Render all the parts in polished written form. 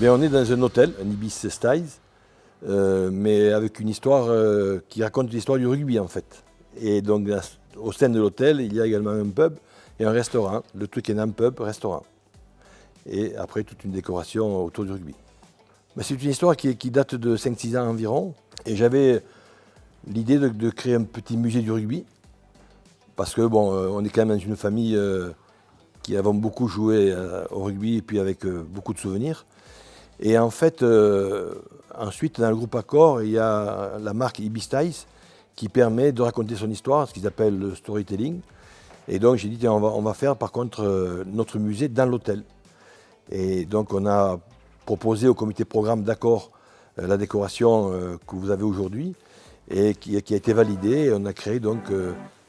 Mais on est dans un hôtel, un Ibis Styles, mais avec une histoire qui raconte l'histoire du rugby en fait. Et donc au sein de l'hôtel, il y a également un pub et un restaurant. Le truc est un pub, restaurant. Et après toute une décoration autour du rugby. Mais c'est une histoire qui date de 5-6 ans environ. Et j'avais l'idée de créer un petit musée du rugby. Parce que bon, on est quand même dans une famille qui avons beaucoup joué au rugby et puis avec beaucoup de souvenirs. Et en fait, ensuite, dans le groupe Accor, il y a la marque Ibis Styles qui permet de raconter son histoire, ce qu'ils appellent le storytelling. Et donc j'ai dit, tiens, on va faire par contre notre musée dans l'hôtel. Et donc on a proposé au comité programme d'Accor la décoration que vous avez aujourd'hui et qui a été validée. Et on a créé donc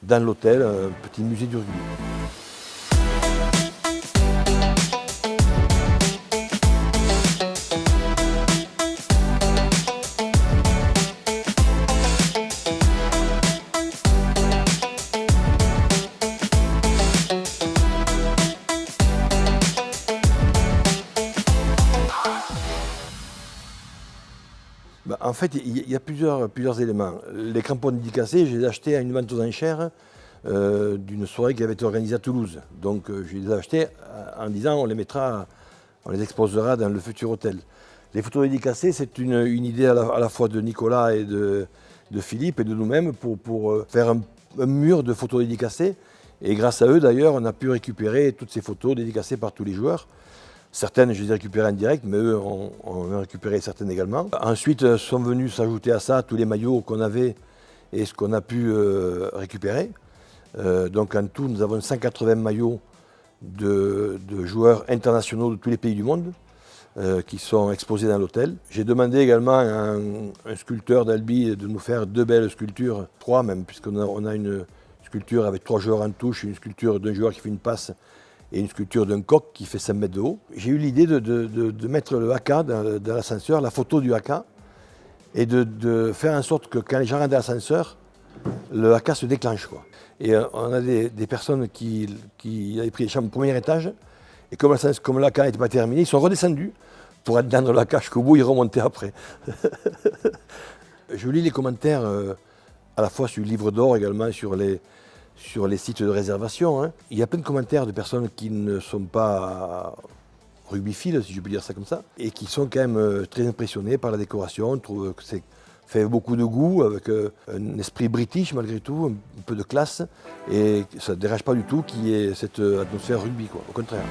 dans l'hôtel un petit musée du rugby. En fait, il y a plusieurs éléments. Les crampons dédicacés, je les ai achetés à une vente aux enchères d'une soirée qui avait été organisée à Toulouse. Donc je les ai achetés en disant on les exposera dans le futur hôtel. Les photos dédicacées, c'est une idée à la fois de Nicolas et de Philippe et de nous-mêmes pour faire un mur de photos dédicacées. Et grâce à eux, d'ailleurs, on a pu récupérer toutes ces photos dédicacées par tous les joueurs. Certaines, je les ai récupérées en direct, mais eux, on a récupéré certaines également. Ensuite, sont venus s'ajouter à ça tous les maillots qu'on avait et ce qu'on a pu récupérer. Donc en tout, nous avons 180 maillots de joueurs internationaux de tous les pays du monde qui sont exposés dans l'hôtel. J'ai demandé également à un sculpteur d'Albi de nous faire 2 belles sculptures, 3 même, puisqu'on a une sculpture avec 3 joueurs en touche, une sculpture d'un joueur qui fait une passe, et une sculpture d'un coq qui fait 5 mètres de haut. J'ai eu l'idée de mettre le haka dans l'ascenseur, la photo du haka, et de faire en sorte que quand les gens rentrent dans l'ascenseur, le haka se déclenche, quoi. Et on a des personnes qui avaient pris les chambres au premier étage, et comme le haka n'était pas terminé, ils sont redescendus pour être dans le haka jusqu'au bout, ils remontaient après. Je lis les commentaires à la fois sur le livre d'or, également sur les sites de réservation. Hein. Il y a plein de commentaires de personnes qui ne sont pas rugbiphiles, si je peux dire ça comme ça, et qui sont quand même très impressionnés par la décoration, trouvent que c'est fait avec beaucoup de goût, avec un esprit british malgré tout, un peu de classe, et ça ne dérange pas du tout qu'il y ait cette atmosphère rugby, quoi, au contraire.